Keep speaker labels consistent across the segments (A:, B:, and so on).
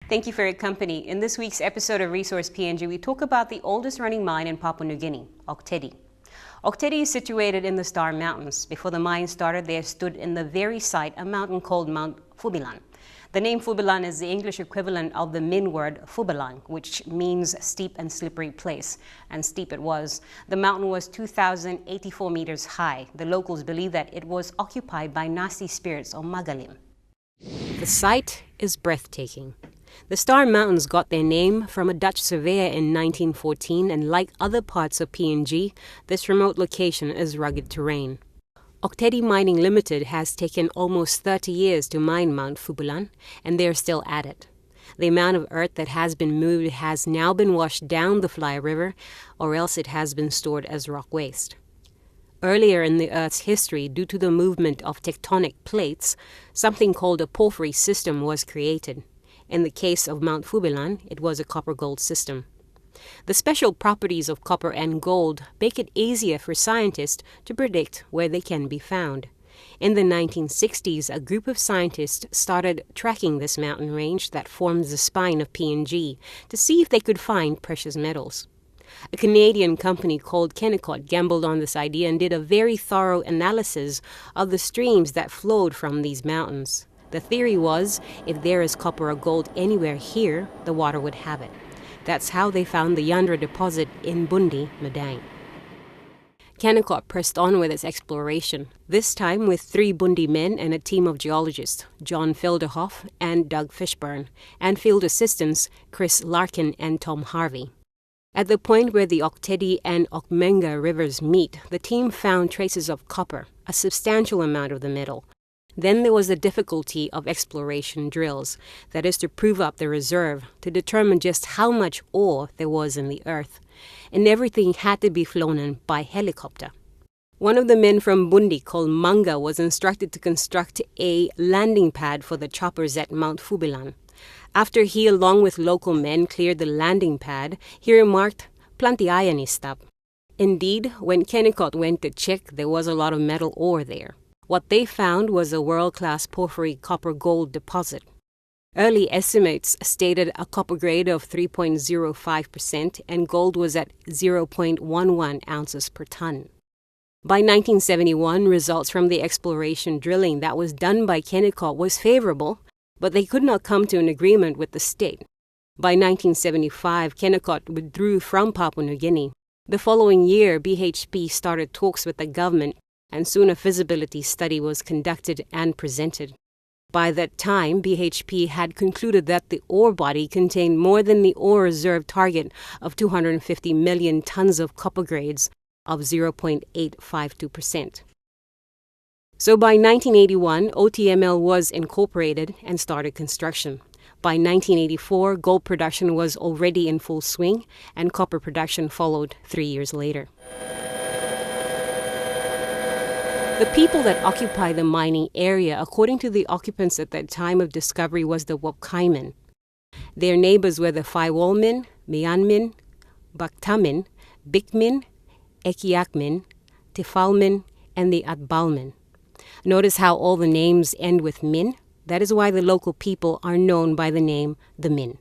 A: Thank you for your company. In this week's episode of Resource PNG, we talk about the oldest running mine in Papua New Guinea, Octavia. Octavia is situated in the Star Mountains. Before the mine started, there stood in the very site a mountain called Mount Fubilan. The name Fubilan is the English equivalent of the Min word Fubalang, which means steep and slippery place. And steep it was. The mountain was 2,084 meters high. The locals believe that it was occupied by nasty spirits or magalim. The site is breathtaking. The Star Mountains got their name from a Dutch surveyor in 1914, and like other parts of PNG, this remote location is rugged terrain. Octavia Mining Limited has taken almost 30 years to mine Mount Fubilan, and they're still at it. The amount of earth that has been moved has now been washed down the Fly River, or else it has been stored as rock waste. Earlier in the Earth's history, due to the movement of tectonic plates, something called a porphyry system was created. In the case of Mount Fubilan, it was a copper-gold system. The special properties of copper and gold make it easier for scientists to predict where they can be found. In the 1960s, a group of scientists started tracking this mountain range that forms the spine of PNG to see if they could find precious metals. A Canadian company called Kennecott gambled on this idea and did a very thorough analysis of the streams that flowed from these mountains. The theory was, if there is copper or gold anywhere here, the water would have it. That's how they found the Yandra deposit in Bundi, Madang. Kennecott pressed on with its exploration, this time with 3 Bundi men and a team of geologists, John Filderhoff and Doug Fishburne, and field assistants Chris Larkin and Tom Harvey. At the point where the Octavia and Okmenga rivers meet, the team found traces of copper, a substantial amount of the metal. Then there was the difficulty of exploration drills, that is to prove up the reserve, to determine just how much ore there was in the earth. And everything had to be flown in by helicopter. One of the men from Bundi, called Manga, was instructed to construct a landing pad for the choppers at Mount Fubilan. After he, along with local men, cleared the landing pad, he remarked, "Plantiaya ni stop." Indeed, when Kennecott went to check, there was a lot of metal ore there. What they found was a world-class porphyry copper-gold deposit. Early estimates stated a copper grade of 3.05% and gold was at 0.11 ounces per ton. By 1971, results from the exploration drilling that was done by Kennecott was favorable, but they could not come to an agreement with the state. By 1975, Kennecott withdrew from Papua New Guinea. The following year, BHP started talks with the government, and soon a feasibility study was conducted and presented. By that time, BHP had concluded that the ore body contained more than the ore reserve target of 250 million tons of copper grades of 0.852%. So by 1981, OTML was incorporated and started construction. By 1984, gold production was already in full swing, and copper production followed 3 years later. The people that occupy the mining area, according to the occupants at that time of discovery, was the Wapkaimen. Their neighbors were the Phaiwalmin, Mianmin, Baktamin, Bikmin, Ekiakmin, Tifalmin, and the Atbalmin. Notice how all the names end with Min. That is why the local people are known by the name the Min.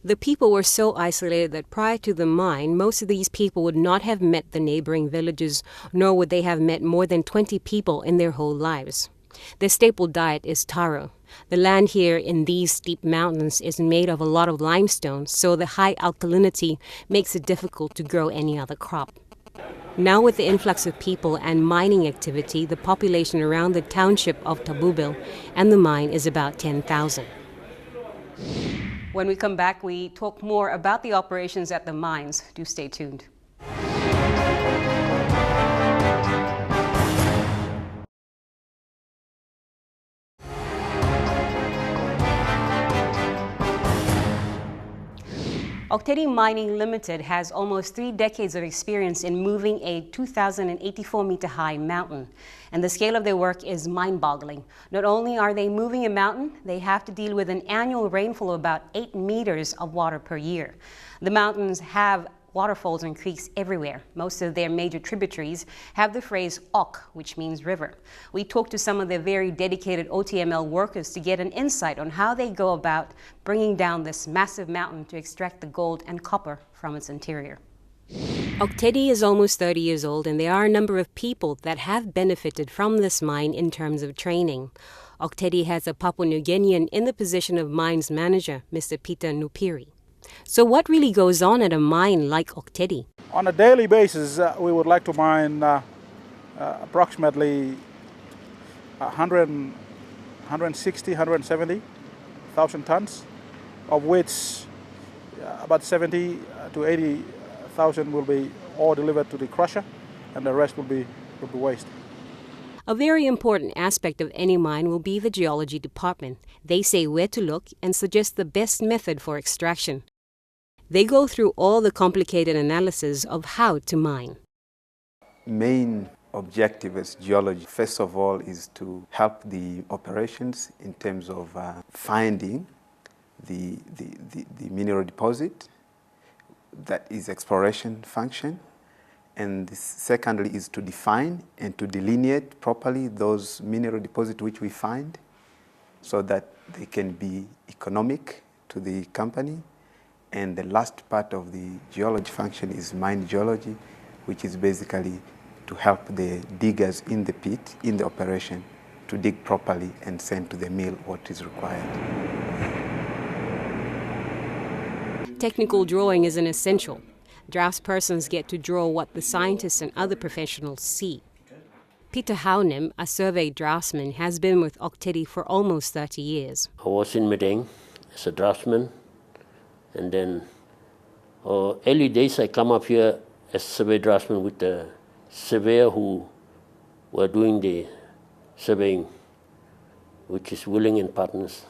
A: The people were so isolated that prior to the mine, most of these people would not have met the neighboring villages, nor would they have met more than 20 people in their whole lives. Their staple diet is taro. The land here in these steep mountains is made of a lot of limestone, so the high alkalinity makes it difficult to grow any other crop. Now with the influx of people and mining activity, the population around the township of Tabubil and the mine is about 10,000. When we come back, we talk more about the operations at the mines. Do stay tuned. Octavia Mining Limited has almost 3 decades of experience in moving a 2,084-meter-high mountain. And the scale of their work is mind-boggling. Not only are they moving a mountain, they have to deal with an annual rainfall of about 8 meters of water per year. The mountains have waterfalls and creeks everywhere. Most of their major tributaries have the phrase "ok," which means river. We talked to some of their very dedicated OTML workers to get an insight on how they go about bringing down this massive mountain to extract the gold and copper from its interior. Octavia is almost 30 years old, and there are a number of people that have benefited from this mine in terms of training. Octavia has a Papua New Guinean in the position of mines manager, Mr. Peter Nupiri. So what really goes on at a mine like Octavia?
B: On a daily basis, we would like to mine approximately 160, 170,000 tons, of which about 70 to 80,000 will be all delivered to the crusher, and the rest will be waste.
A: A very important aspect of any mine will be the geology department. They say where to look and suggest the best method for extraction. They go through all the complicated analysis of how to mine.
C: Main objective as geology, first of all, is to help the operations in terms of finding the mineral deposit. That is exploration function. And secondly is to define and to delineate properly those mineral deposits which we find so that they can be economic to the company. And the last part of the geology function is mine geology, which is basically to help the diggers in the pit, in the operation, to dig properly and send to the mill what is required.
A: Technical drawing is an essential. Draftspersons get to draw what the scientists and other professionals see. Peter Haunem, a survey draftsman, has been with Octavia for almost 30 years.
D: I was in Medang as a draftsman, and then early days I come up here as survey draftsman with the surveyor who were doing the surveying, which is Willing and Partners.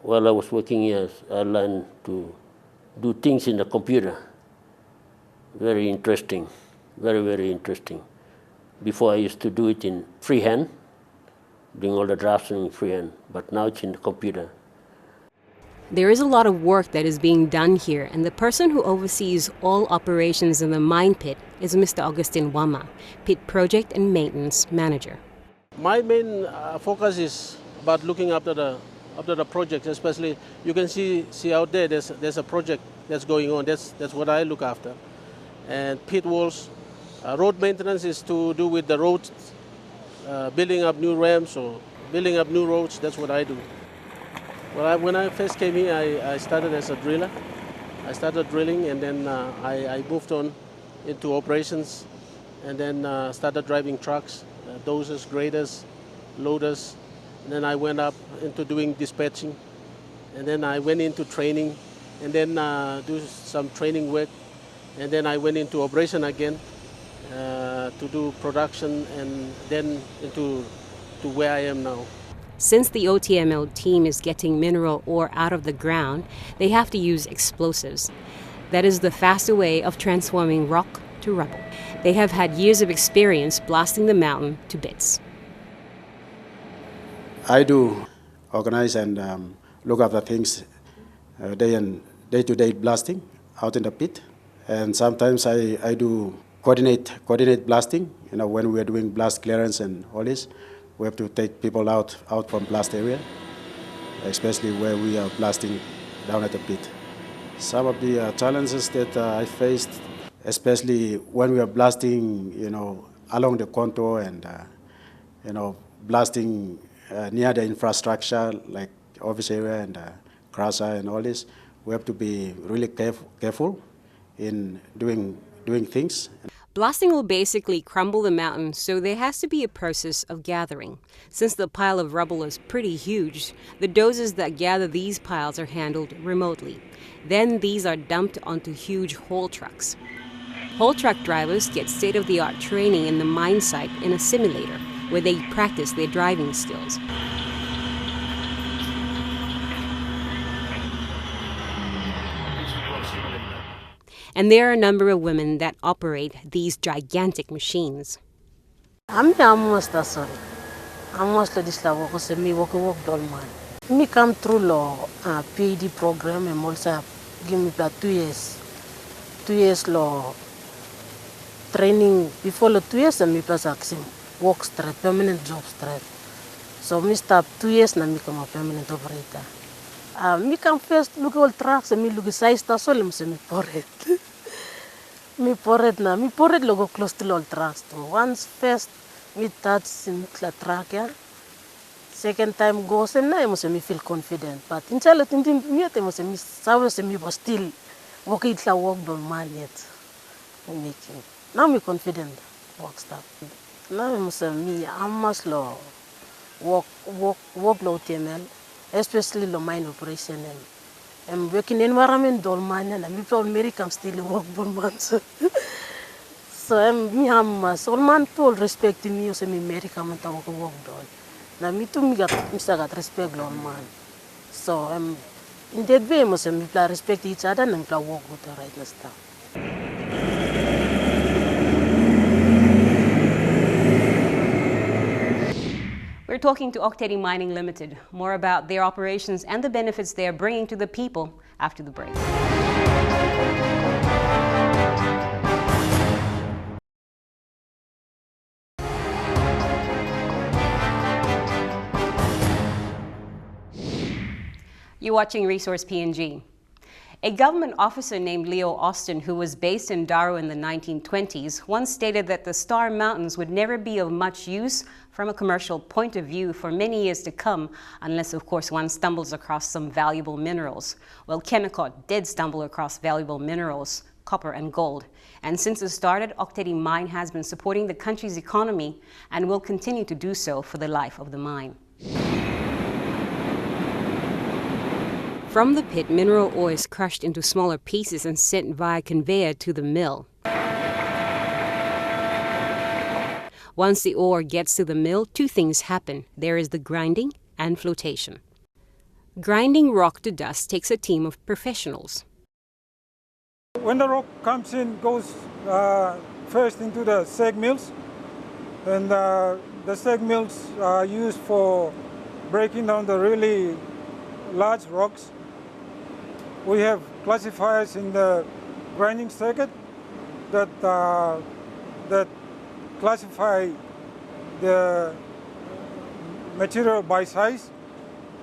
D: While I was working here, I learned to do things in the computer. Very interesting, very, very interesting. Before I used to do it in freehand, doing all the drafts in freehand, but now it's in the computer.
A: There is a lot of work that is being done here, and the person who oversees all operations in the mine pit is Mr. Augustin Wama, pit project and maintenance manager.
E: My main focus is about looking after the project, especially you can see out there there's a project that's going on. That's what I look after. And pit walls, road maintenance is to do with the roads, building up new ramps or building up new roads. That's what I do. Well, when I first came here, I started as a driller. I started drilling, and then I moved on into operations, and then started driving trucks, dozers, graders, loaders. And then I went up into doing dispatching, and then I went into training, and then do some training work. And then I went into operation again to do production, and then into where I am now.
A: Since the OTML team is getting mineral ore out of the ground, they have to use explosives. That is the faster way of transforming rock to rubble. They have had years of experience blasting the mountain to bits.
F: I do organize and look after things day-to-day blasting out in the pit. And sometimes I do coordinate blasting. You know, when we are doing blast clearance and all this, we have to take people out from blast area, especially where we are blasting down at the pit. Some of the challenges that I faced, especially when we are blasting, along the contour and, blasting near the infrastructure like office area and crusher and all this, we have to be really careful in doing things.
A: Blasting will basically crumble the mountain, so there has to be a process of gathering. Since the pile of rubble is pretty huge, the dozers that gather these piles are handled remotely. Then these are dumped onto huge haul trucks. Haul truck drivers get state-of-the-art training in the mine site in a simulator, where they practice their driving skills. And there are a number of women that operate these gigantic machines.
G: I'm almost sorry. Almost this level because me work all man. Me come through law PhD program and also give me about 2 years 2 years lo training before the 2 years and me plus action work straight, permanent job straight. So me stop 2 years na me come a permanent operator. Me come first look all trucks and me look size ta so me say me porret. Me porret logo close to all trucks. Once first me touch in the truck, yeah. Second time go same na me feel confident. But in chala tintin me sabe me was still working la work don man yet. Making. Now me confident work stuff. Now me amas lo work lo TML, especially lo mine operation and I'm working environment dol mine and me from America still work bon months. So me amas all man told respect me so me America man ta work dol. Na me too me got respect lo man. So in that way me play respect each other and play work with the right stuff.
A: We're talking to Octavia Mining Limited, more about their operations and the benefits they are bringing to the people after the break. You're watching Resource PNG. A government officer named Leo Austin, who was based in Daru in the 1920s, once stated that the Star Mountains would never be of much use from a commercial point of view for many years to come, unless, of course, one stumbles across some valuable minerals. Well, Kennecott did stumble across valuable minerals, copper and gold. And since it started, Octavia Mine has been supporting the country's economy and will continue to do so for the life of the mine. From the pit, mineral ore is crushed into smaller pieces and sent via conveyor to the mill. Once the ore gets to the mill, two things happen. There is the grinding and flotation. Grinding rock to dust takes a team of professionals.
H: When the rock comes in, goes first into the SAG mills, and the SAG mills are used for breaking down the really large rocks. We have classifiers in the grinding circuit that classify the material by size.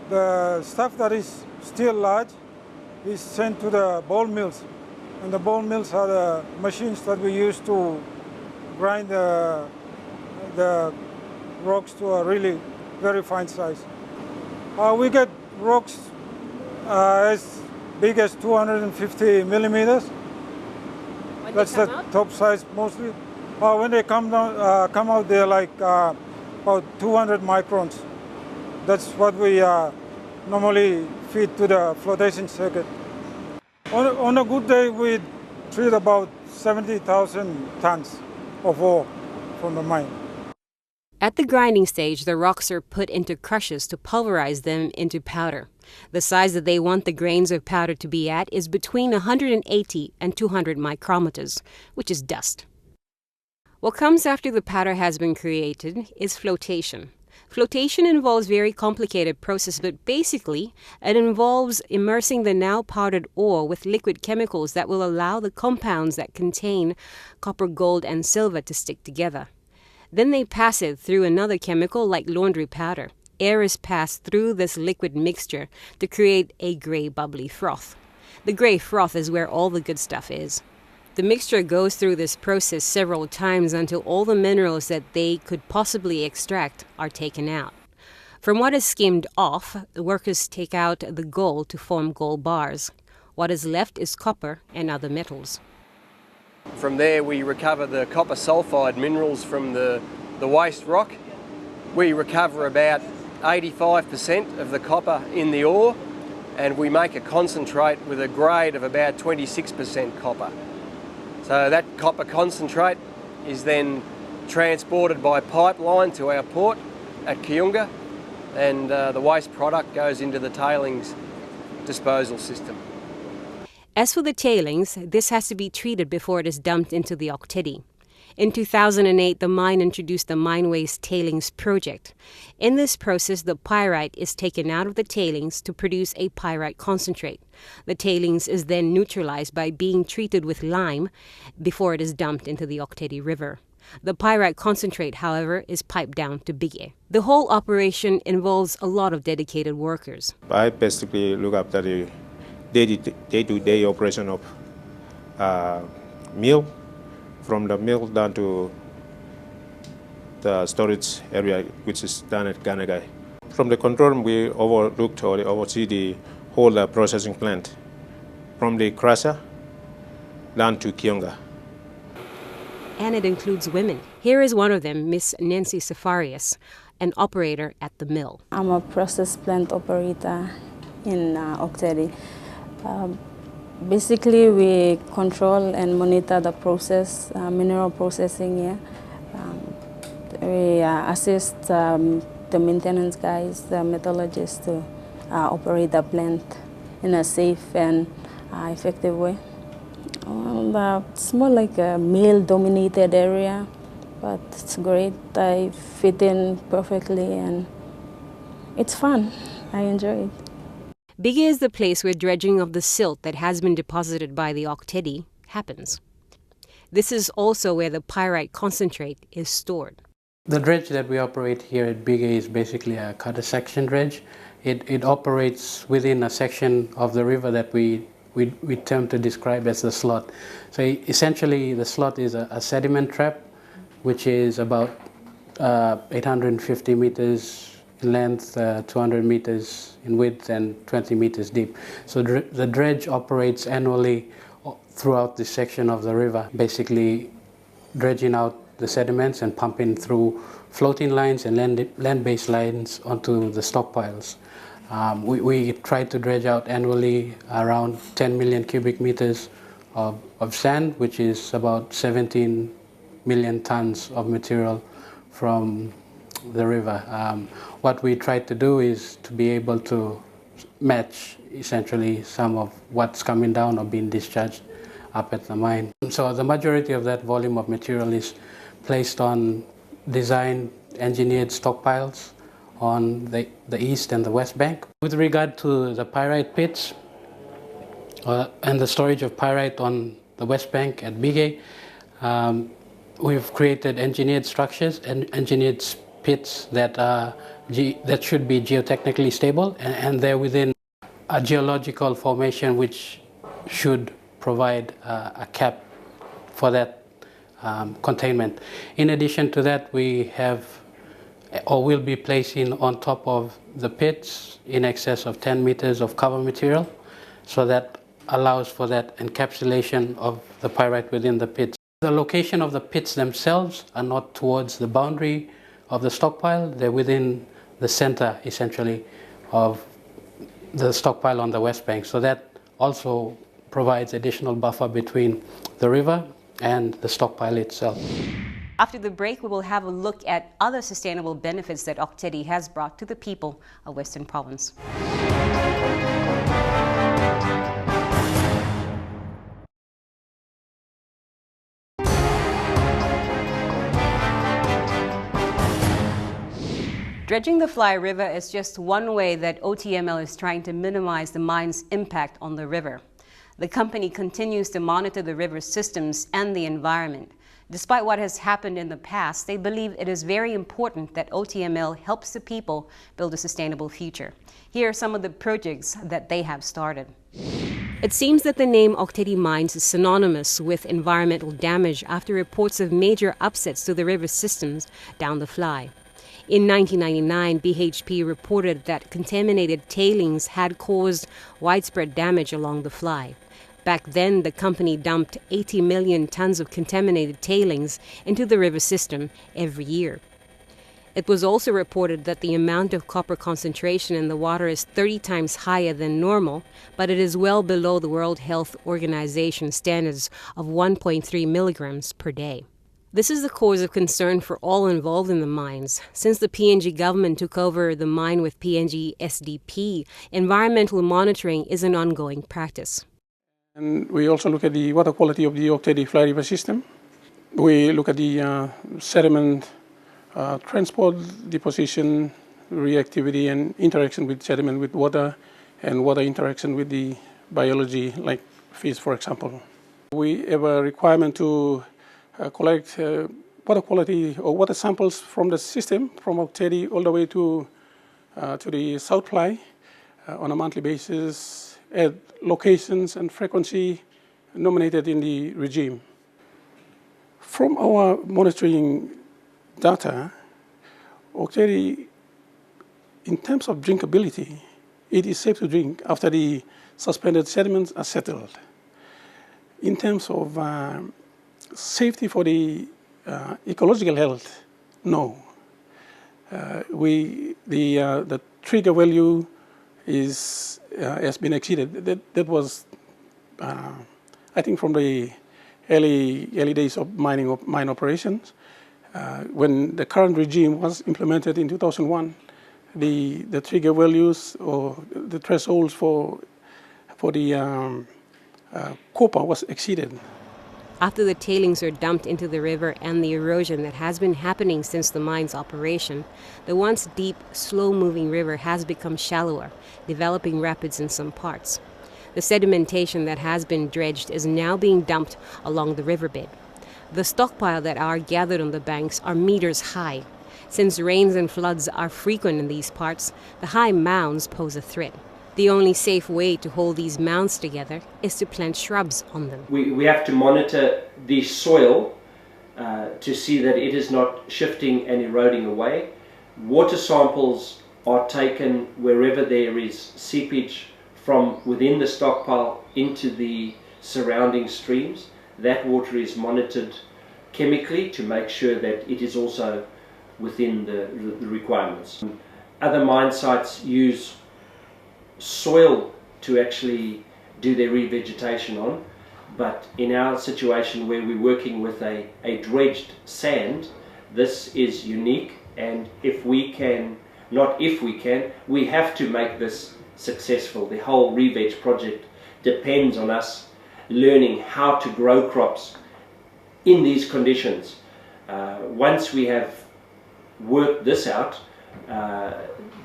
H: The stuff that is still large is sent to the ball mills, and the ball mills are the machines that we use to grind the rocks to a really very fine size. We get rocks as big as 250 millimeters. That's the top size mostly. When they come out, they're like about 200 microns. That's what we normally feed to the flotation circuit. On a good day, we treat about 70,000 tons of ore from the mine.
A: At the grinding stage, the rocks are put into crushers to pulverize them into powder. The size that they want the grains of powder to be at is between 180 and 200 micrometers, which is dust. What comes after the powder has been created is flotation. Flotation involves very complicated process, but basically it involves immersing the now powdered ore with liquid chemicals that will allow the compounds that contain copper, gold, and silver to stick together. Then they pass it through another chemical like laundry powder. Air is passed through this liquid mixture to create a gray bubbly froth. The gray froth is where all the good stuff is. The mixture goes through this process several times until all the minerals that they could possibly extract are taken out. From what is skimmed off, the workers take out the gold to form gold bars. What is left is copper and other metals.
I: From there we recover the copper sulfide minerals from the waste rock. We recover about 85% of the copper in the ore, and we make a concentrate with a grade of about 26% copper. So that copper concentrate is then transported by pipeline to our port at Kiunga, and the waste product goes into the tailings disposal system.
A: As for the tailings, this has to be treated before it is dumped into the Octavia. In 2008, the mine introduced the Mine Waste Tailings Project. In this process, the pyrite is taken out of the tailings to produce a pyrite concentrate. The tailings is then neutralized by being treated with lime before it is dumped into the Octavia River. The pyrite concentrate, however, is piped down to Bige. The whole operation involves a lot of dedicated workers.
J: I basically look after the day-to-day operation of mill, from the mill down to the storage area, which is down at Ganagai. From the control room, we overlooked or oversee the whole processing plant, from the crusher down to Kionga.
A: And it includes women. Here is one of them, Miss Nancy Safarias, an operator at the mill.
K: I'm a process plant operator in Octavia. Basically, we control and monitor the process, mineral processing here. We assist the maintenance guys, the metallurgists to operate the plant in a safe and effective way. It's more like a male-dominated area, but it's great. I fit in perfectly and it's fun. I enjoy it.
A: Bige is the place where dredging of the silt that has been deposited by the Octavia happens. This is also where the pyrite concentrate is stored.
L: The dredge that we operate here at Bige is basically a cutter section dredge. It operates within a section of the river that we term to describe as the slot. So essentially the slot is a sediment trap, which is about 850 meters in length, 200 meters in width, and 20 meters deep. So the dredge operates annually throughout this section of the river, basically dredging out the sediments and pumping through floating lines and land-based lines onto the stockpiles. We try to dredge out annually around 10 million cubic meters of sand, which is about 17 million tons of material from the river. What we try to do is to be able to match essentially some of what's coming down or being discharged up at the mine. So the majority of that volume of material is placed on designed, engineered stockpiles on the east and the west bank. With regard to the pyrite pits and the storage of pyrite on the west bank at Bige, we've created engineered structures and engineered pits that should be geotechnically stable, and they're within a geological formation which should provide a cap for that containment. In addition to that, we have or will be placing on top of the pits in excess of 10 meters of cover material, so that allows for that encapsulation of the pyrite within the pits. The location of the pits themselves are not towards the boundary of the stockpile. They're within the center, essentially, of the stockpile on the west bank. So that also provides additional buffer between the river and the stockpile itself.
A: After the break, we will have a look at other sustainable benefits that Octavia has brought to the people of Western Province. Dredging the Fly River is just one way that OTML is trying to minimize the mine's impact on the river. The company continues to monitor the river systems and the environment. Despite what has happened in the past, they believe it is very important that OTML helps the people build a sustainable future. Here are some of the projects that they have started. It seems that the name Octavia Mines is synonymous with environmental damage after reports of major upsets to the river systems down the Fly. In 1999, BHP reported that contaminated tailings had caused widespread damage along the Fly. Back then, the company dumped 80 million tons of contaminated tailings into the river system every year. It was also reported that the amount of copper concentration in the water is 30 times higher than normal, but it is well below the World Health Organization standards of 1.3 milligrams per day. This is the cause of concern for all involved in the mines. Since the PNG government took over the mine with PNG SDP, environmental monitoring is an ongoing practice.
B: And we also look at the water quality of the Octavia Fly River system.
M: We look at the sediment transport, deposition, reactivity, and interaction with sediment with water, and water interaction with the biology, like fish, for example. We have a requirement to collect water quality or water samples from the system, from Octavia all the way to the South Fly on a monthly basis at locations and frequency nominated in the regime. From our monitoring data, Octavia, in terms of drinkability, it is safe to drink after the suspended sediments are settled. In terms of safety for the ecological health, no. The trigger value has been exceeded. That was, I think, from the early days of mine operations. When the current regime was implemented in 2001, the trigger values or the thresholds for the copper was exceeded.
A: After the tailings are dumped into the river and the erosion that has been happening since the mine's operation, the once deep, slow-moving river has become shallower, developing rapids in some parts. The sedimentation that has been dredged is now being dumped along the riverbed. The stockpile that are gathered on the banks are meters high. Since rains and floods are frequent in these parts, the high mounds pose a threat. The only safe way to hold these mounds together is to plant shrubs on them.
N: We have to monitor the soil to see that it is not shifting and eroding away. Water samples are taken wherever there is seepage from within the stockpile into the surrounding streams. That water is monitored chemically to make sure that it is also within the requirements. Other mine sites use soil to actually do their revegetation on, but in our situation where we're working with a dredged sand, this is unique, and we have to make this successful. The whole re-veg project depends on us learning how to grow crops in these conditions. Once we have worked this out,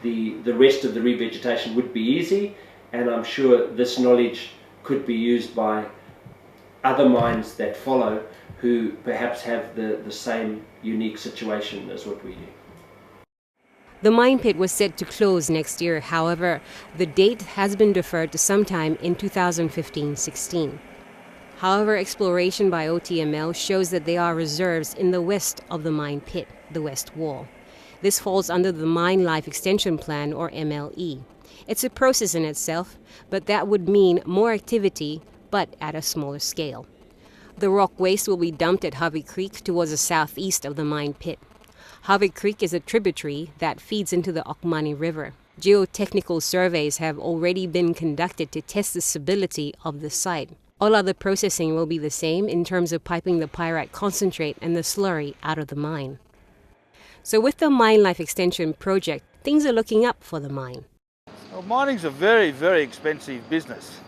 N: the rest of the revegetation would be easy, and I'm sure this knowledge could be used by other mines that follow who perhaps have the same unique situation as what we do.
A: The mine pit was set to close next year. However, the date has been deferred to sometime in 2015-16. However, exploration by OTML shows that there are reserves in the west of the mine pit, the west wall. This falls under the Mine Life Extension Plan, or MLE. It's a process in itself, but that would mean more activity, but at a smaller scale. The rock waste will be dumped at Harvey Creek towards the southeast of the mine pit. Harvey Creek is a tributary that feeds into the Okmani River. Geotechnical surveys have already been conducted to test the stability of the site. All other processing will be the same in terms of piping the pyrite concentrate and the slurry out of the mine. So with the Mine Life Extension project, things are looking up for the mine.
B: Well, mining's a very, very expensive business.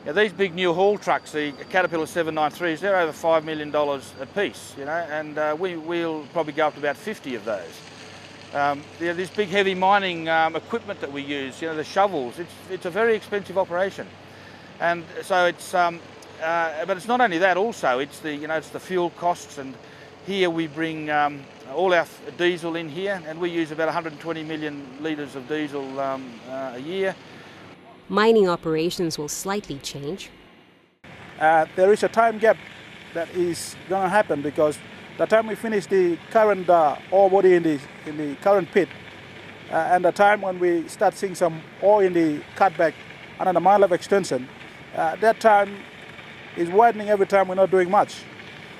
B: Now, these big new haul trucks, the Caterpillar 793s, they're over $5 million a piece, and we'll probably go up to about 50 of those. This big heavy mining equipment that we use, the shovels, it's a very expensive operation. And so it's, but it's not only that also, it's the fuel costs, and here we bring all our diesel in here, and we use about 120 million litres of diesel a year.
A: Mining operations will slightly change.
B: There is a time gap that is going to happen because the time we finish the current ore body in the current pit and the time when we start seeing some ore in the cutback under the Mine Life Extension, that time is widening every time we're not doing much.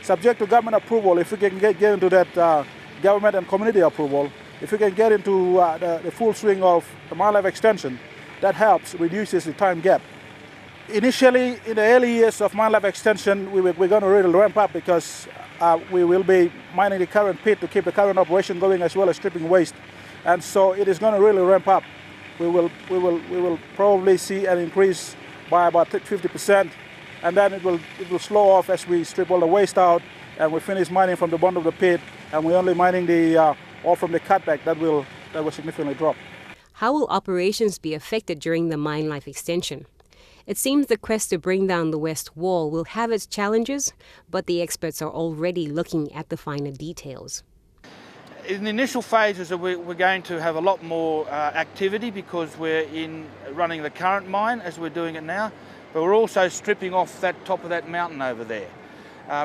B: Subject to government approval, if we can get into that government and community approval, if we can get into the full swing of the Mine Life Extension, that helps, reduces the time gap. Initially, in the early years of Mine Life Extension, we're going to really ramp up because we will be mining the current pit to keep the current operation going as well as stripping waste. And so it is going to really ramp up. We will probably see an increase by about 50%, and then it will slow off as we strip all the waste out and we finish mining from the bottom of the pit, and we're only mining the ore from the cutback, that will significantly drop.
A: How will operations be affected during the mine life extension? It seems the quest to bring down the west wall will have its challenges, but the experts are already looking at the finer details.
O: In the initial phases, we're going to have a lot more activity because we're running the current mine as we're doing it now, but we're also stripping off that top of that mountain over there.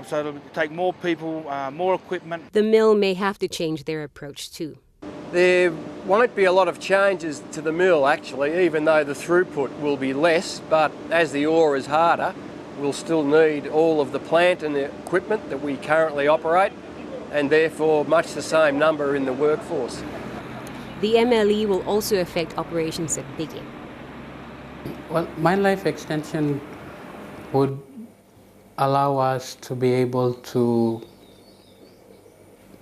O: So it'll take more people, more equipment.
A: The mill may have to change their approach too.
I: There won't be a lot of changes to the mill actually, even though the throughput will be less, but as the ore is harder, we'll still need all of the plant and the equipment that we currently operate, and therefore much the same number in the workforce.
A: The MLE will also affect operations at Biggie.
L: Well, mine life extension would allow us to be able to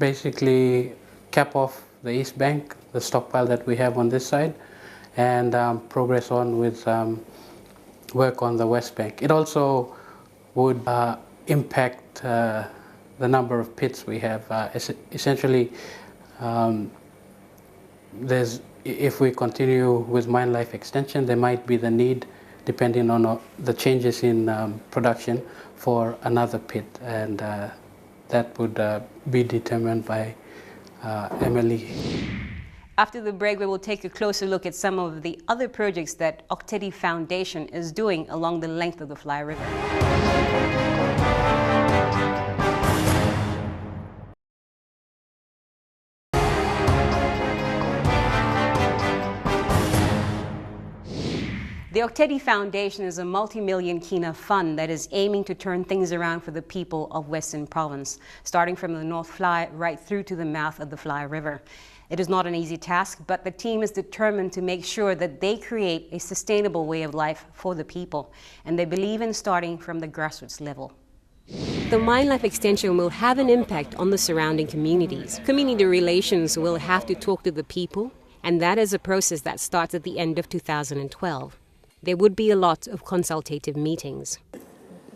L: basically cap off the east bank, the stockpile that we have on this side, and progress on with work on the west bank. It also would impact the number of pits we have. Essentially, if we continue with mine life extension, there might be the need, depending on the changes in production, for another pit, and that would be determined by MLE.
A: After the break, we will take a closer look at some of the other projects that Octavia Foundation is doing along the length of the Fly River. The Octavia Foundation is a multi-million kina fund that is aiming to turn things around for the people of Western Province, starting from the North Fly right through to the mouth of the Fly River. It is not an easy task, but the team is determined to make sure that they create a sustainable way of life for the people, and they believe in starting from the grassroots level. The mine life extension will have an impact on the surrounding communities. Community relations will have to talk to the people, and that is a process that starts at the end of 2012. There would be a lot of consultative meetings.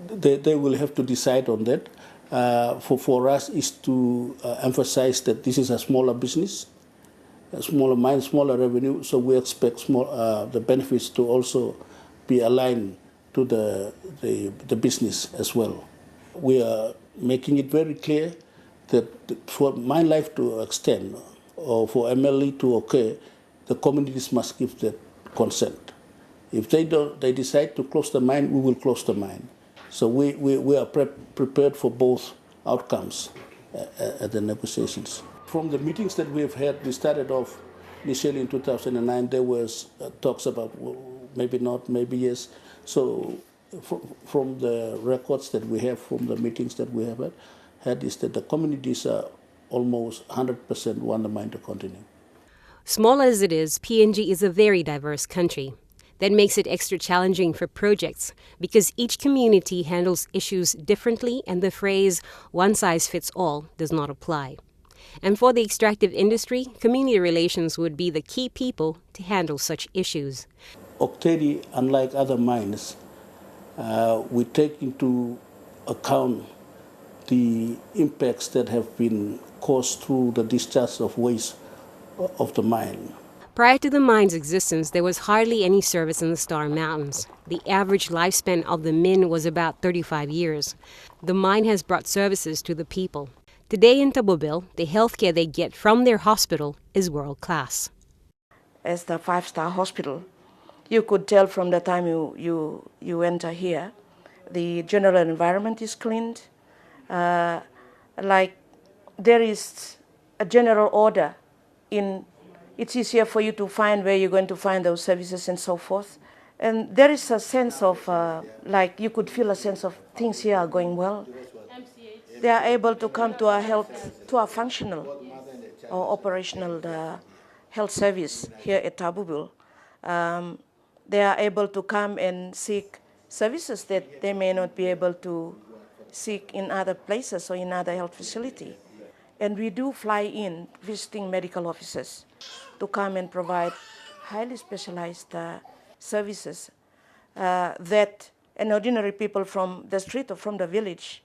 P: They will have to decide on that. For us is to emphasize that this is a smaller business, a smaller mine, smaller revenue, so we expect the benefits to also be aligned to the business as well. We are making it very clear that for mine life to extend or for MLE to occur, the communities must give their consent. If they decide to close the mine, we will close the mine. So we are prepared for both outcomes at the negotiations. From the meetings that we have had, we started off initially in 2009. There was talks about maybe not, maybe yes. So from the records that we have from the meetings that we have had is that the communities are almost 100% want the mine to continue.
A: Small as it is, PNG is a very diverse country. That makes it extra challenging for projects because each community handles issues differently and the phrase one size fits all does not apply. And for the extractive industry, community relations would be the key people to handle such issues.
P: Octavia, unlike other mines, we take into account the impacts that have been caused through the discharge of waste of the mine.
A: Prior to the mine's existence, there was hardly any service in the Star Mountains. The average lifespan of the min was about 35 years. The mine has brought services to the people. Today in Tabobil, the healthcare they get from their hospital is world class.
Q: As the 5-star hospital, you could tell from the time you enter here, the general environment is cleaned. Like there is a general order in. It's easier for you to find where you're going to find those services and so forth. And there is a sense of, like you could feel a sense of things here are going well. They are able to come to a functional or operational health service here at Tabobil. They are able to come and seek services that they may not be able to seek in other places or in other health facility. And we do fly in visiting medical officers to come and provide highly specialized services that an ordinary people from the street or from the village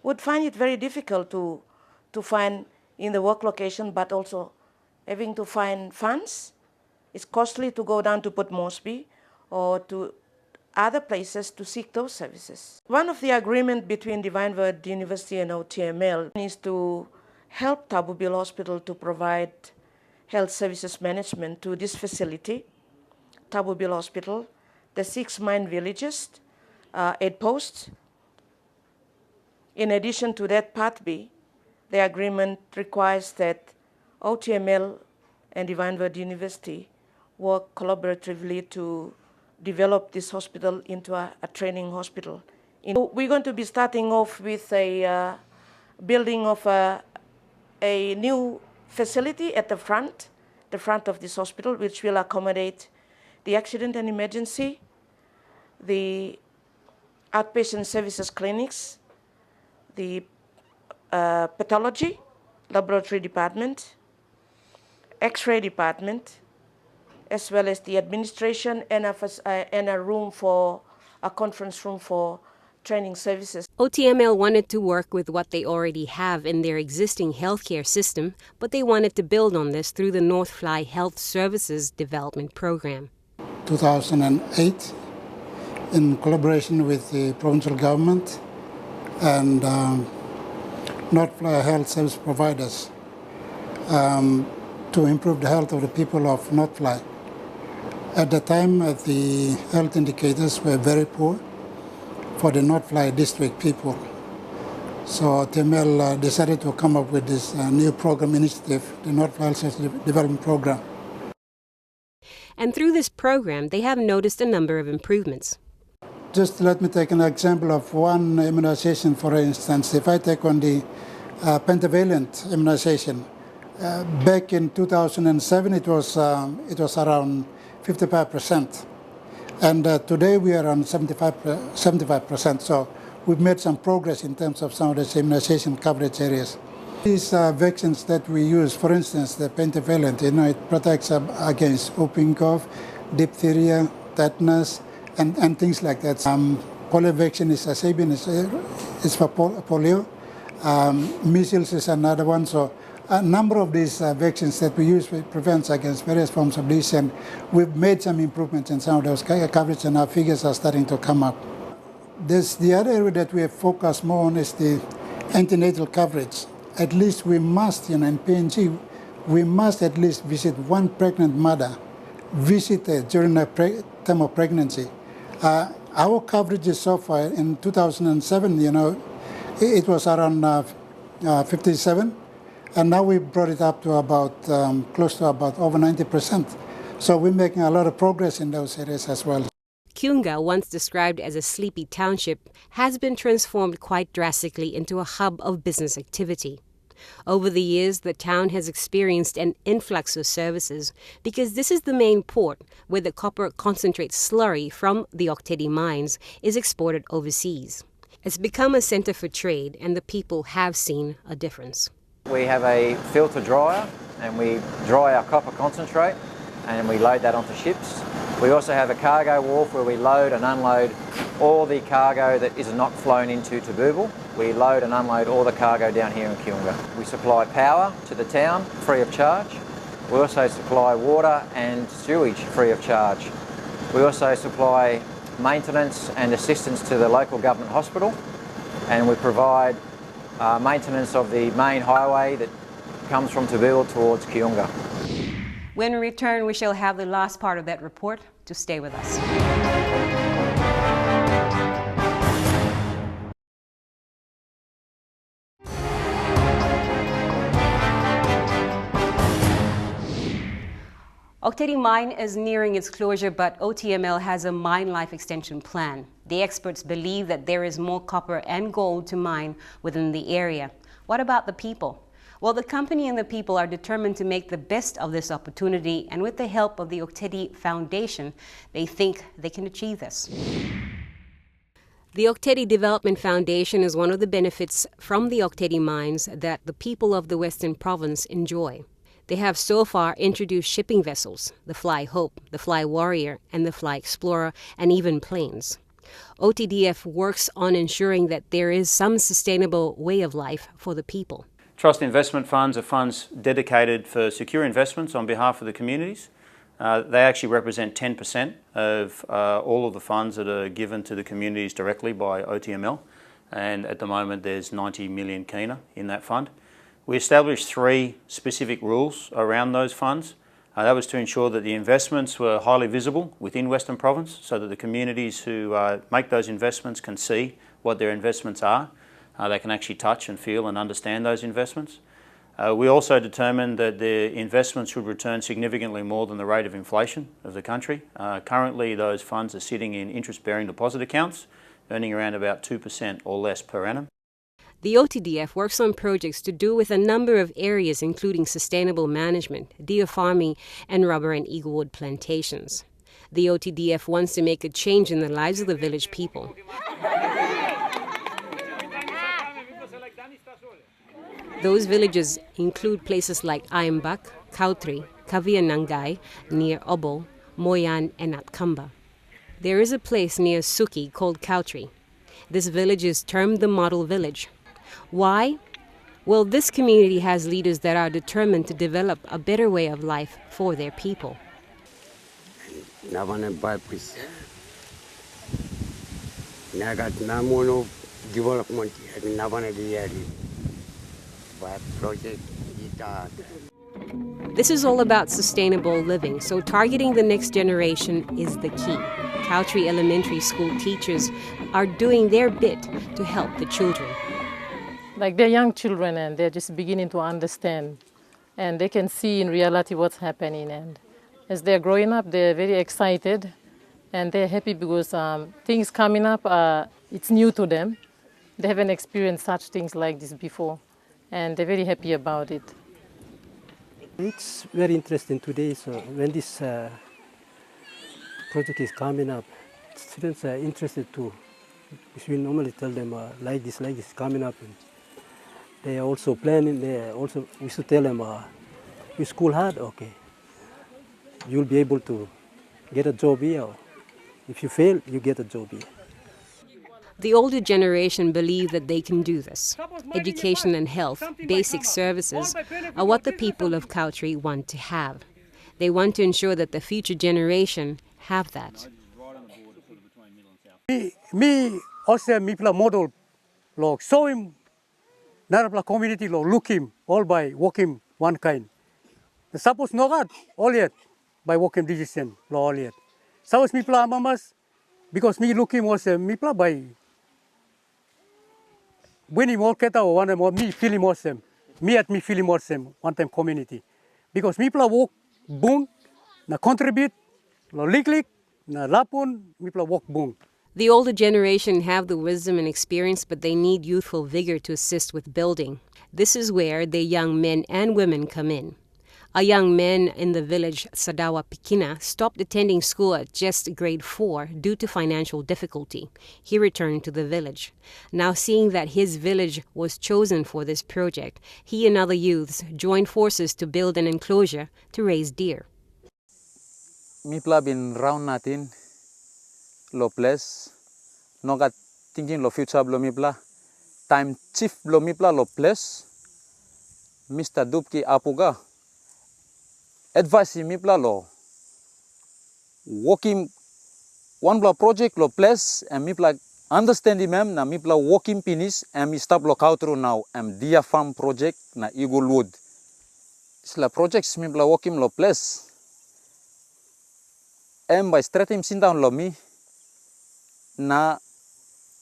Q: would find it very difficult to find in the work location, but also having to find funds. It's costly to go down to Port Moresby or to other places to seek those services. One of the agreements between Divine Word University and OTML is to help Tabubil Hospital to provide health services management to this facility, Tabubil Hospital, the 6 mine villages, 8 posts. In addition to that, Part B, the agreement requires that OTML and Divine Word University work collaboratively to develop this hospital into a training hospital. We're going to be starting off with a building of a new facility at the front of this hospital, which will accommodate the accident and emergency, the outpatient services clinics, the pathology, laboratory department, X-ray department, as well as the administration and a conference room for training services.
A: OTML wanted to work with what they already have in their existing healthcare system, but they wanted to build on this through the North Fly Health Services Development Program.
R: 2008, in collaboration with the provincial government and North Fly Health Service providers, to improve the health of the people of North Fly. At the time, the health indicators were very poor for the North Fly district people. So TML decided to come up with this new program initiative, the North Fly Health Service Development Program.
A: And through this program, they have noticed a number of improvements.
R: Just let me take an example of one immunization, for instance. If I take on the pentavalent immunization, back in 2007, it was around 55%. And today we are on 75%. So we've made some progress in terms of some of the immunization coverage areas. These vaccines that we use, for instance, the pentavalent, it protects against whooping cough, diphtheria, tetanus, and things like that. Polio vaccine is Sabin is for polio. Measles is another one. So a number of these vaccines that we use prevents against various forms of disease, and we've made some improvements in some of those coverage, and our figures are starting to come up. The other area that we have focused more on is the antenatal coverage. At least we must, in PNG, we must at least visit one pregnant mother, during the time of pregnancy. Our coverage so far in 2007, it was around 57. And now we brought it up to about close to about over 90%. So we're making a lot of progress in those areas as well.
A: Kiunga, once described as a sleepy township, has been transformed quite drastically into a hub of business activity. Over the years, the town has experienced an influx of services because this is the main port where the copper concentrate slurry from the Octavia mines is exported overseas. It's become a center for trade, and the people have seen a difference.
S: We have a filter dryer and we dry our copper concentrate and we load that onto ships. We also have a cargo wharf where we load and unload all the cargo that is not flown into Tabubil. We load and unload all the cargo down here in Kiunga. We supply power to the town free of charge. We also supply water and sewage free of charge. We also supply maintenance and assistance to the local government hospital, and we provide maintenance of the main highway that comes from Tabubil towards Kiunga.
A: When we return, we shall have the last part of that report, to stay with us. Octavia mine is nearing its closure, but OTML has a mine life extension plan. The experts believe that there is more copper and gold to mine within the area. What about the people? Well, the company and the people are determined to make the best of this opportunity, and with the help of the Octavia Foundation, they think they can achieve this. The Octavia Development Foundation is one of the benefits from the Octavia mines that the people of the Western Province enjoy. They have so far introduced shipping vessels, the Fly Hope, the Fly Warrior, and the Fly Explorer, and even planes. OTDF works on ensuring that there is some sustainable way of life for the people.
T: Trust investment funds are funds dedicated for secure investments on behalf of the communities. They actually represent 10% of all of the funds that are given to the communities directly by OTML, and at the moment there's 90 million kina in that fund. We established 3 specific rules around those funds. That was to ensure that the investments were highly visible within Western Province, so that the communities who make those investments can see what their investments are. They can actually touch and feel and understand those investments. We also determined that the investments should return significantly more than the rate of inflation of the country. Currently those funds are sitting in interest-bearing deposit accounts, earning around about 2% or less per annum.
A: The OTDF works on projects to do with a number of areas including sustainable management, deer farming, and rubber and eaglewood plantations. The OTDF wants to make a change in the lives of the village people. Those villages include places like Aimbak, Kautri, Kavianangai, near Obo, Moyan, and Atkamba. There is a place near Suki called Kautri. This village is termed the model village. Why? Well, this community has leaders that are determined to develop a better way of life for their people. This is all about sustainable living, so targeting the next generation is the key. Kautri Elementary School teachers are doing their bit to help the children.
G: Like they're young children and they're just beginning to understand and they can see in reality what's happening, and as they're growing up they're very excited and they're happy because things coming up, it's new to them. They haven't experienced such things like this before and they're very happy about it.
U: It's very interesting today, so when this project is coming up, students are interested too. We normally tell them like this coming up. And they are also planning, we should tell them, you school hard, okay. You'll be able to get a job here. Or if you fail, you get a job here.
A: The older generation believe that they can do this. Education and health, basic services, are what the people of Kautri want to have. They want to ensure that the future generation have that.
V: Me also mipla model lo show him narapla community lo look him all by walking one kind. Suppose no God all yet by walking decision lo all yet. Suppose mipla mamas because me look him also mipla by when he more keta or one more me feel him also me at me feel him also one time community because mipla walk boom na contribute lo lik na lapun mipla walk boom.
A: The older generation have the wisdom and experience, but they need youthful vigor to assist with building. This is where the young men and women come in. A young man in the village Sadawa Pikina stopped attending school at just grade 4 due to financial difficulty. He returned to the village. Now seeing that his village was chosen for this project, he and other youths joined forces to build an enclosure to raise deer.
W: Mipla bin round natin lo place, nogat thinking lo future lo mipla, time chief lo mipla lo place, Mr. Dubki apuga, advice mipla lo, working one bla project lo place, and mipla understand mem na mipla working finish, and mi stop lo Kautru now, and deer farm project na Eaglewood. Sila projects mipla working lo place, and by strategy sin down lo mi, na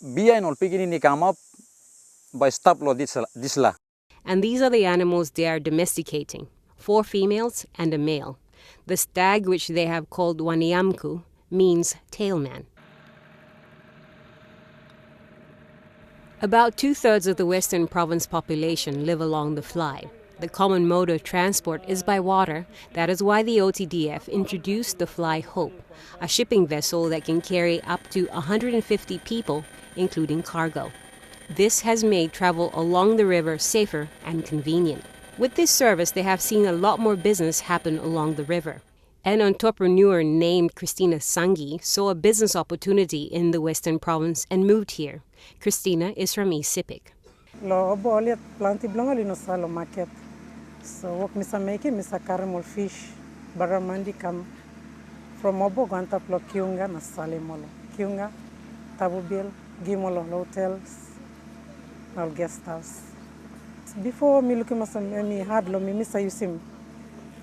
W: biya inol pigini ni come up by stop lo disla.
A: And these are the animals they are domesticating, 4 females and a male. The stag, which they have called Waniamku, means tailman. About 2/3 of the Western Province population live along the Fly. The common mode of transport is by water. That is why the OTDF introduced the Fly Hope, a shipping vessel that can carry up to 150 people, including cargo. This has made travel along the river safer and convenient. With this service, they have seen a lot more business happen along the river. An entrepreneur named Christina Sangi saw a business opportunity in the Western Province and moved here. Christina is from East Sepik.
C: Lo obo oliet planti blongo no salo market. So work misa make misa caramel fish baramandi come from obo guanta plo kiunga na sale molo. Kiunga, tabubil, gimolo hotels, or guest house. Before me looking masa me hard lo me misa yusim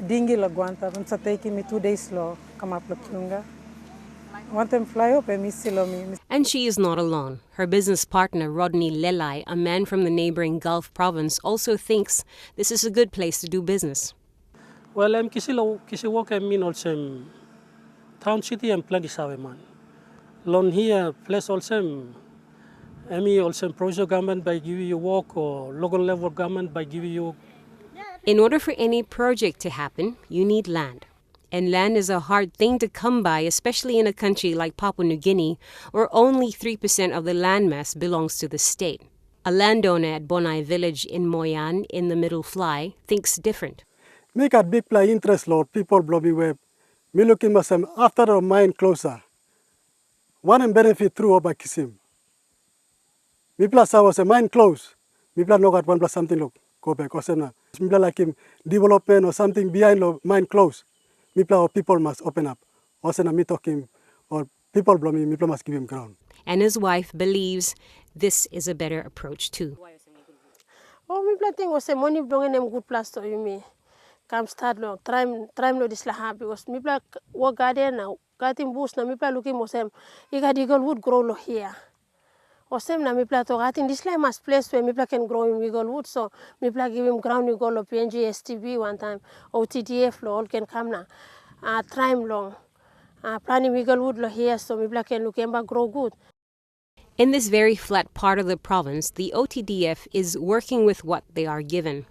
C: dingi lo guanta misa taking me 2 days lo come up lo kiunga. Want them fly up and me silo me.
A: And she is not alone. Her business partner, Rodney Lelai, a man from the neighboring Gulf province, also thinks this is a good place to do business.
U: Well, kisi work mean also town city and plenty sabe man. Lon here place also also project government by giving you work or local level government by giving you.
A: In order for any project to happen, you need land. And land is a hard thing to come by, especially in a country like Papua New Guinea, where only 3% of the landmass belongs to the state. A landowner at Bonai village in Moyan, in the Middle Fly, thinks different.
U: Make a big play interest, Lord, people blow me web. Me looking myself after a mine closer. One and benefit through over Kisim. Me plus I was a mine close. Me plus no got one plus something look go back or me plus like him development or something behind mine close. People must open up. Also, me talking, or people blow me, people must give him ground.
A: And his wife believes this is a better approach too.
G: Oh, me planting was a money belonging them good plus to you me. Come start long, try no this lah because me plan work garden now, garden boost now me plan looking most them. You got eagle wood grow lo here. Or same na me plan to garden this like must place where me plan can grow in eagle wood, so me plan give him ground eagle lo PNG STB one time. OTDF lo all can come now. Time long. Planning wiggle wood lo here so me black and look grow good.
A: In this very flat part of the province, the OTDF is working with what they are given.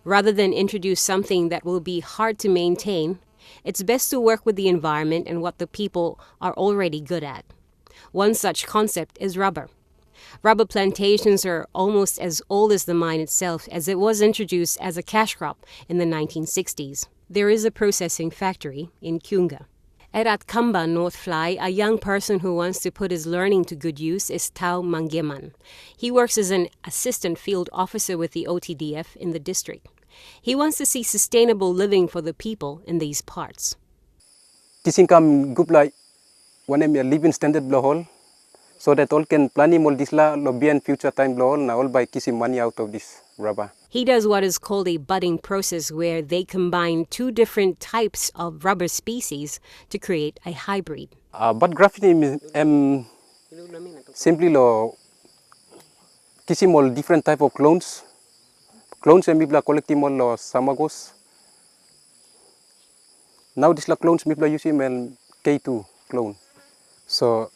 A: Rather than introduce something that will be hard to maintain, it's best to work with the environment and what the people are already good at. One such concept is rubber. Rubber plantations are almost as old as the mine itself, as it was introduced as a cash crop in the 1960s. There is a processing factory in Kiunga. At Atkamba, North Fly, a young person who wants to put his learning to good use is Tau Mangeman. He works as an assistant field officer with the OTDF in the district. He wants to see sustainable living for the people in these parts.
W: Kisinkam gupla one me living standard blohol, so that all can plan all this la lobby and future time blohol na all by kissing money out of this rubber.
A: He does what is called a budding process, where they combine two different types of rubber species to create a hybrid.
W: Bud grafting is simply lo kissing all different type of clones. Clones and people collecting all lo samagos. Now this la clones people using K2 clone. So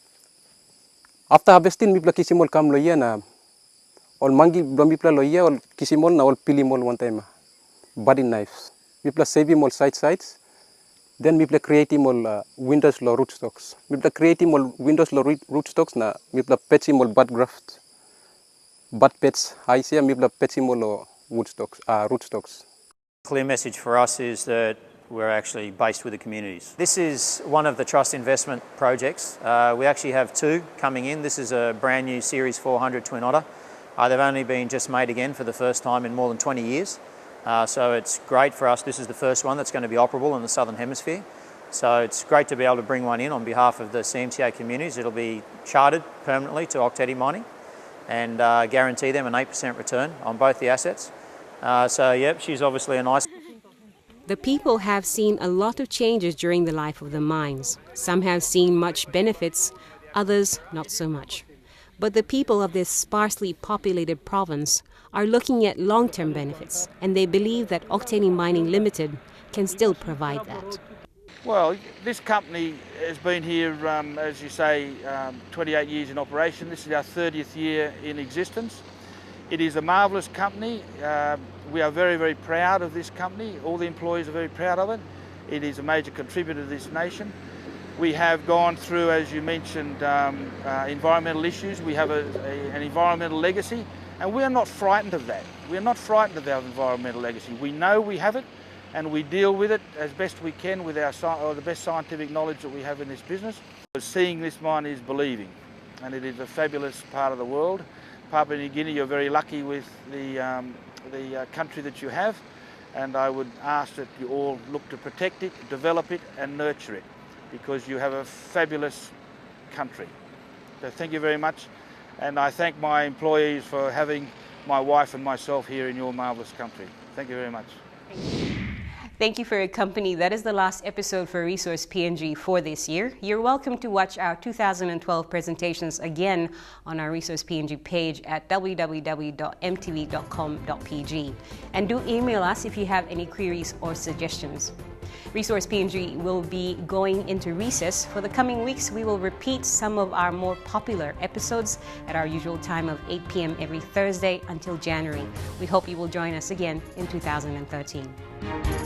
W: after harvesting people kissing all come lo na. All mangi blom people loya all kisimol na all pilimol one time. Budding knives. People save him all sides. Then people create him all windows lo rootstocks. People create him all windows lo rootstocks na people patch him all bud graft. Bud pets. I see people patch him all rootstocks.
T: Clear message for us is that we're actually based with the communities. This is one of the trust investment projects. We actually have two coming in. This is a brand new Series 400 Twin Otter. They've only been just made again for the first time in more than 20 years. So it's great for us. This is the first one that's going to be operable in the Southern Hemisphere. So it's great to be able to bring one in on behalf of the CMTA communities. It'll be chartered permanently to Octavia Mining and guarantee them an 8% return on both the assets. So yep, she's obviously a nice...
A: The people have seen a lot of changes during the life of the mines. Some have seen much benefits, others not so much. But the people of this sparsely populated province are looking at long-term benefits, and they believe that Octavia Mining Limited can still provide that.
O: Well, this company has been here, as you say, 28 years in operation. This is our 30th year in existence. It is a marvellous company. We are very, very proud of this company. All the employees are very proud of it. It is a major contributor to this nation. We have gone through, as you mentioned, environmental issues. We have an environmental legacy, and we are not frightened of that. We are not frightened of our environmental legacy. We know we have it, and we deal with it as best we can with the best scientific knowledge that we have in this business. Seeing this mine is believing, and it is a fabulous part of the world. Papua New Guinea, you're very lucky with the country that you have, and I would ask that you all look to protect it, develop it and nurture it, because you have a fabulous country. So thank you very much, and I thank my employees for having my wife and myself here in your marvellous country. Thank you very much.
A: Thank you for your company. That is the last episode for Resource PNG for this year. You're welcome to watch our 2012 presentations again on our Resource PNG page at www.mtv.com.pg. And do email us if you have any queries or suggestions. Resource PNG will be going into recess. For the coming weeks, we will repeat some of our more popular episodes at our usual time of 8 p.m. every Thursday until January. We hope you will join us again in 2013.